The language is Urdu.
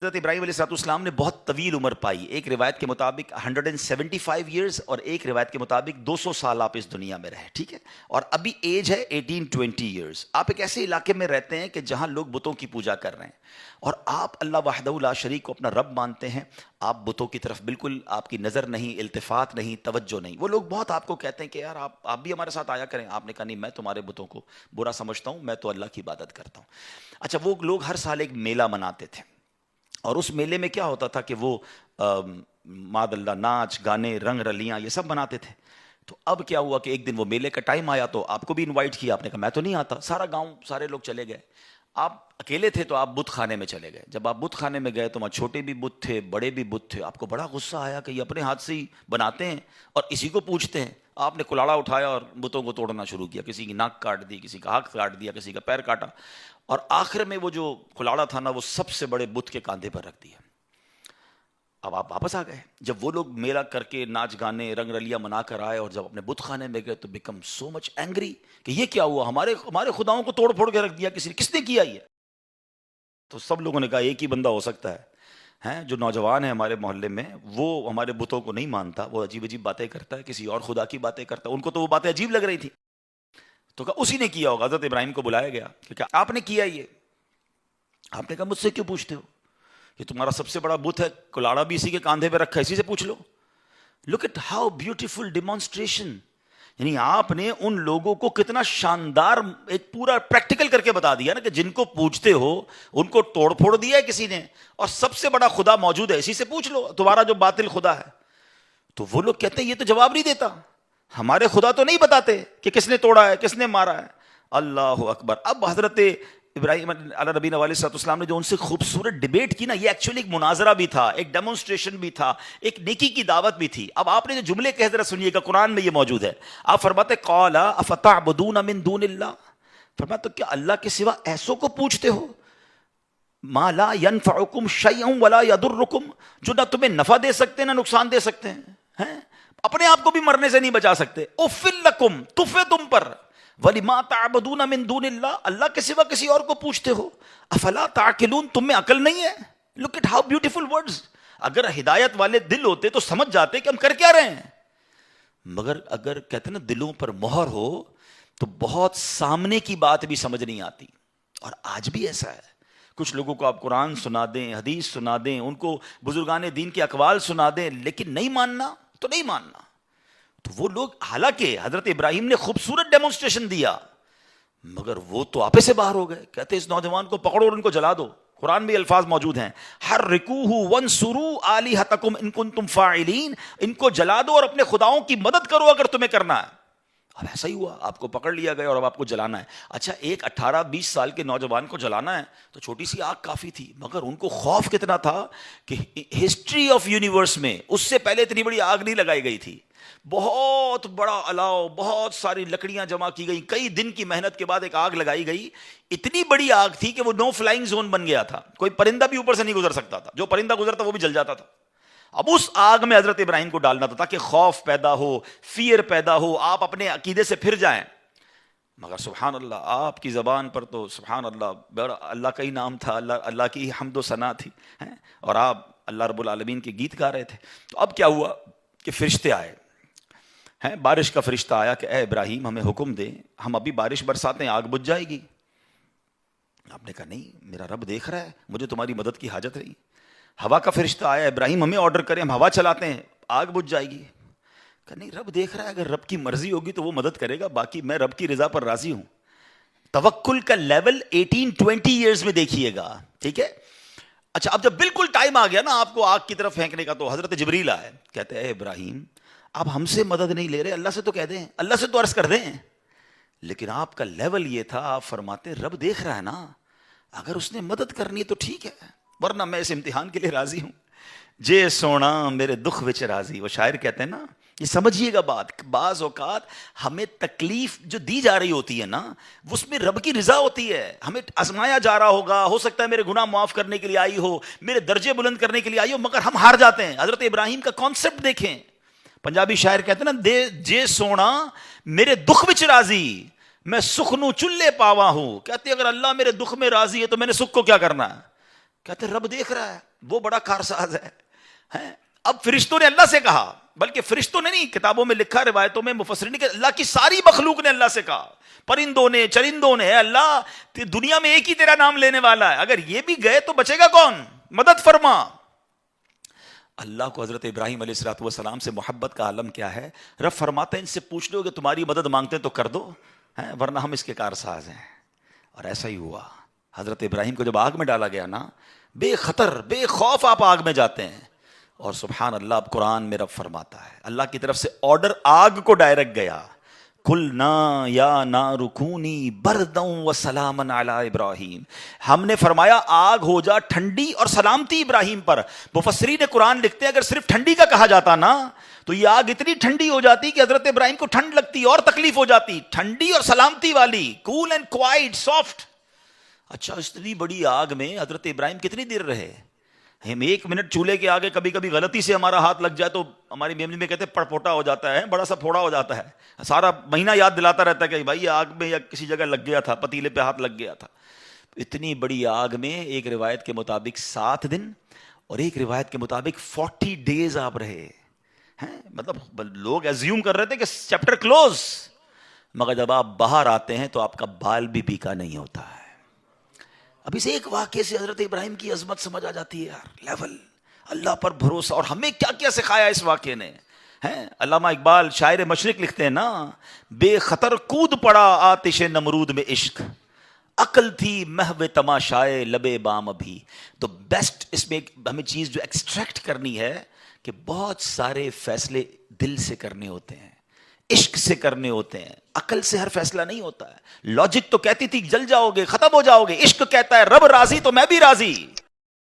حضرت ابراہیم علیہ السلام نے بہت طویل عمر پائی. ایک روایت کے مطابق 175 ایئرز اور ایک روایت کے مطابق 200 سال آپ اس دنیا میں رہے. ٹھیک ہے, اور ابھی ایج ہے 18-20 ایئرز. آپ ایک ایسے علاقے میں رہتے ہیں کہ جہاں لوگ بتوں کی پوجا کر رہے ہیں, اور آپ اللہ وحدہ لا شریک کو اپنا رب مانتے ہیں. آپ بتوں کی طرف بالکل آپ کی نظر نہیں, التفات نہیں, توجہ نہیں. وہ لوگ بہت آپ کو کہتے ہیں کہ یار آپ بھی ہمارے ساتھ آیا کریں. آپ نے کہا نہیں, میں تمہارے بتوں کو برا سمجھتا ہوں, میں تو اللہ کی عبادت کرتا ہوں. اچھا, وہ لوگ ہر سال ایک میلہ مناتے تھے, اور اس میلے میں کیا ہوتا تھا کہ وہ ماد اللہ ناچ گانے رنگ رلیاں یہ سب بناتے تھے. تو اب کیا ہوا کہ ایک دن وہ میلے کا ٹائم آیا تو آپ کو بھی انوائٹ کیا. آپ نے کہا میں تو نہیں آتا. سارا گاؤں سارے لوگ چلے گئے, آپ اکیلے تھے تو آپ بت خانے میں چلے گئے. جب آپ بت خانے میں گئے تو وہاں چھوٹے بھی بت تھے, بڑے بھی بت تھے. آپ کو بڑا غصہ آیا کہ یہ اپنے ہاتھ سے ہی بناتے ہیں اور اسی کو پوجتے ہیں. آپ نے کلاڑا اٹھایا اور بتوں کو توڑنا شروع کیا. کسی کی ناک کاٹ دی, کسی کا ہاتھ کاٹ دیا, کسی کا پیر کاٹا, اور آخر میں وہ جو کلاڑا تھا نا وہ سب سے بڑے بت کے کاندھے پر رکھ دیا. اب آپ واپس آ گئے. جب وہ لوگ میلہ کر کے ناچ گانے رنگ رلیاں منا کر آئے اور جب اپنے بت خانے میں گئے تو بیکم سو مچ اینگری کہ یہ کیا ہوا, ہمارے خداؤں کو توڑ پھوڑ کے رکھ دیا, کس نے کیا یہ؟ تو سب لوگوں نے کہا ایک ہی بندہ ہو سکتا ہے جو نوجوان ہے ہمارے محلے میں, وہ ہمارے بتوں کو نہیں مانتا, وہ عجیب عجیب باتیں کرتا ہے, کسی اور خدا کی باتیں کرتا ہے. ان کو تو وہ باتیں عجیب لگ رہی تھی, تو کہا اسی نے کیا ہوگا. حضرت ابراہیم کو بلایا گیا کہ آپ نے کیا یہ. آپ نے کہا مجھ سے کیوں پوچھتے ہو, یہ تمہارا سب سے بڑا بت ہے, کلاڑا بھی اسی کے کاندھے پہ رکھا ہے, اسی سے پوچھ لو. لک اٹ ہاؤ بیوٹیفل ڈیمانسٹریشن. یعنی آپ نے ان لوگوں کو کتنا شاندار ایک پورا پریکٹیکل کر کے بتا دیا نا کہ جن کو پوچھتے ہو ان کو توڑ پھوڑ دیا ہے کسی نے, اور سب سے بڑا خدا موجود ہے, اسی سے پوچھ لو تمہارا جو باطل خدا ہے. تو وہ لوگ کہتے ہیں یہ تو جواب نہیں دیتا, ہمارے خدا تو نہیں بتاتے کہ کس نے توڑا ہے کس نے مارا ہے. اللہ اکبر. اب حضرت ابراہیم علیہ نبینا علیہ السلام نے جو ان سے خوبصورت ڈیبیٹ کی نا, یہ ایکچولی ایک مناظرہ بھی تھا, ایک ڈیمونسٹریشن بھی تھا, ایک نیکی کی دعوت بھی تھی. اب آپ نے جو جملے کہہ ذرا سنیے گا, قرآن میں یہ موجود ہے. آپ فرماتے قال افتعبدون من دون اللہ, فرمایا تو کیا اللہ کے سوا ایسوں کو پوچھتے ہو, ما لا ينفعکم شیئا ولا یضرکم, جو نہ تمہیں نفع دے سکتے نہ نقصان دے سکتے ہیں, اپنے آپ کو بھی مرنے سے نہیں بچا سکتے. اف لکم, تف ہے تم پر, وَلِمَا تَعْبُدُونَ مِن دُونِ اللَّهِ, اللہ کے سوا کسی اور کو پوچھتے ہو. افلا تعقلون, تم میں عقل نہیں ہے. لک اٹ ہاؤ بیوٹیفل ورڈز. اگر ہدایت والے دل ہوتے تو سمجھ جاتے کہ ہم کر کیا رہے ہیں, مگر اگر کہتے ہیں نا دلوں پر مہر ہو تو بہت سامنے کی بات بھی سمجھ نہیں آتی. اور آج بھی ایسا ہے, کچھ لوگوں کو آپ قرآن سنا دیں, حدیث سنا دیں, ان کو بزرگان دین کے اقوال سنا دیں, لیکن نہیں ماننا تو نہیں ماننا. تو وہ لوگ, حالانکہ حضرت ابراہیم نے خوبصورت ڈیمونسٹریشن دیا, مگر وہ تو آپے سے باہر ہو گئے. کہتے اس نوجوان کو پکڑو اور ان کو جلا دو. قرآن میں الفاظ موجود ہیں, حرکوہ وانصروا آلہتکم ان کنتم فاعلین, ان کو جلا دو اور اپنے خداؤں کی مدد کرو اگر تمہیں کرنا ہے. اب ایسا ہی ہوا, آپ کو پکڑ لیا گیا اور اب آپ کو جلانا ہے. اچھا, ایک 18-20 سال کے نوجوان کو جلانا ہے تو چھوٹی سی آگ کافی تھی, مگر ان کو خوف کتنا تھا کہ ہسٹری آف یونیورس میں اس سے پہلے اتنی بڑی آگ نہیں لگائی گئی تھی. بہت بڑا الاؤ, بہت ساری لکڑیاں جمع کی گئی, کئی دن کی محنت کے بعد ایک آگ لگائی گئی. اتنی بڑی آگ تھی کہ وہ نو فلائنگ زون بن گیا تھا, کوئی پرندہ بھی اوپر سے نہیں گزر سکتا تھا, جو پرندہ گزرتا وہ بھی جل جاتا تھا. اب اس آگ میں حضرت ابراہیم کو ڈالنا تھا تاکہ خوف پیدا ہو, فیئر پیدا ہو, آپ اپنے عقیدے سے پھر جائیں. مگر سبحان اللہ, آپ کی زبان پر تو سبحان اللہ اللہ کا ہی نام تھا, اللہ کی حمد و ثنا تھی, اور آپ اللہ رب العالمین کے گیت گا رہے تھے. تو اب کیا ہوا کہ فرشتے آئے, بارش کا فرشتہ آیا کہ اے ابراہیم ہمیں حکم دے, ہم ابھی بارش برساتے ہیں آگ بجھ جائے گی. آپ نے کہا نہیں, میرا رب دیکھ رہا ہے, مجھے تمہاری مدد کی حاجت نہیں. ہوا کا فرشتہ آیا, ابراہیم ہمیں آرڈر کریں, ہم ہوا چلاتے ہیں آگ بجھ جائے گی. کہ نہیں, رب دیکھ رہا ہے, اگر رب کی مرضی ہوگی تو وہ مدد کرے گا, باقی میں رب کی رضا پر راضی ہوں. توکل کا لیول 18-20 ایئرز میں دیکھیے گا, ٹھیک ہے. اچھا, اب جب بالکل ٹائم آ گیا نا آپ کو آگ کی طرف پھینکنے کا, تو حضرت جبریل آئے, کہتے ہیں اے ابراہیم آپ ہم سے مدد نہیں لے رہے, اللہ سے تو کہہ دیں, اللہ سے تو عرض کر دیں. لیکن آپ کا لیول یہ تھا, آپ فرماتے رب دیکھ رہا ہے نا, اگر اس نے مدد کرنی ہے تو ٹھیک ہے, ورنہ میں اس امتحان کے لیے راضی ہوں. جے سونا میرے دکھ وچ راضی, وہ شاعر کہتے ہیں نا, یہ سمجھیے گا بات. بعض اوقات ہمیں تکلیف جو دی جا رہی ہوتی ہے نا, اس میں رب کی رضا ہوتی ہے. ہمیں آزمایا جا رہا ہوگا, ہو سکتا ہے میرے گناہ معاف کرنے کے لیے آئی ہو, میرے درجے بلند کرنے کے لیے آئی ہو, مگر ہم ہار جاتے ہیں. حضرت ابراہیم کا کانسیپٹ دیکھیں, پنجابی شاعر کہتے ہیں نا, جے سونا میرے دکھ وچ راضی, میں سکھ نو چلے پاوا ہوں. کہتے اگر اللہ میرے دکھ میں راضی ہے تو میں نے سکھ کو کیا کرنا ہے. کہتے رب دیکھ رہا ہے, وہ بڑا کارساز ہے. اب فرشتوں نے اللہ سے کہا، بلکہ فرشتوں نے نہیں، کتابوں میں لکھا، روایتوں میں مفسرین نے کہ اللہ کی ساری مخلوق نے اللہ سے کہا، پرندوں نے، چرندوں نے، اللہ دنیا میں ایک ہی تیرا نام لینے والا ہے، اگر یہ بھی گئے تو بچے گا کون؟ مدد فرما. اللہ کو حضرت ابراہیم علیہ السلام سے محبت کا عالم کیا ہے. رب فرماتے ہیں ان سے پوچھ لو کہ تمہاری مدد مانگتے ہیں تو کر دو، ورنہ ہم اس کے کارساز ہیں. اور ایسا ہی ہوا. حضرت ابراہیم کو جب آگ میں ڈالا گیا نا، بے خطر بے خوف آپ آگ میں جاتے ہیں. اور سبحان اللہ، اب قرآن میں رب فرماتا ہے، اللہ کی طرف سے آرڈر آگ کو ڈائریکٹ گیا، قُلْنَا يَا نَارُ كُونِي بَرْدًا وَسَلَامًا عَلَىٰ ابراہیم. ہم نے فرمایا آگ ہو جا ٹھنڈی اور سلامتی ابراہیم پر. مفسرین قرآن لکھتے ہیں اگر صرف ٹھنڈی کا کہا جاتا نا تو یہ آگ اتنی ٹھنڈی ہو جاتی کہ حضرت ابراہیم کو ٹھنڈ لگتی اور تکلیف ہو جاتی. ٹھنڈی اور سلامتی والی، کول اینڈ کوائٹ، سافٹ. اچھا، اتنی بڑی آگ میں حضرت ابراہیم کتنی دیر رہے؟ ہم ایک منٹ چولہے کے آگے کبھی کبھی غلطی سے ہمارا ہاتھ لگ جائے تو ہماری میموری میں کہتے ہیں پڑپوٹا ہو جاتا ہے، بڑا سا پھوڑا ہو جاتا ہے، سارا مہینہ یاد دلاتا رہتا ہے کہ بھائی آگ میں یا کسی جگہ لگ گیا تھا، پتیلے پہ ہاتھ لگ گیا تھا. اتنی بڑی آگ میں ایک روایت کے مطابق 7 دن اور ایک روایت کے مطابق 40 days آپ رہے ہیں. مطلب لوگ ایزیوم کر رہے تھے کہ چیپٹر کلوز، مگر جب آپ باہر آتے ہیں تو آپ کا بال بھی بیکا نہیں ہوتا ہے. اب اس ایک واقعے سے حضرت ابراہیم کی عظمت سمجھ آ جاتی ہے یار. لیول، اللہ پر بھروسہ. اور ہمیں کیا کیا سکھایا اس واقعے نے. علامہ اقبال شاعر مشرق لکھتے ہیں نا، بے خطر کود پڑا آتش نمرود میں عشق، عقل تھی محو تماشائے لبے بام ابھی. تو بیسٹ اس میں ہمیں چیز جو ایکسٹریکٹ کرنی ہے کہ بہت سارے فیصلے دل سے کرنے ہوتے ہیں، عشق سے کرنے ہوتے ہیں. عقل سے ہر فیصلہ نہیں ہوتا ہے. لاجک تو کہتی تھی جل جاؤ گے، ختم ہو جاؤ گے. عشق کہتا ہے رب راضی تو میں بھی راضی.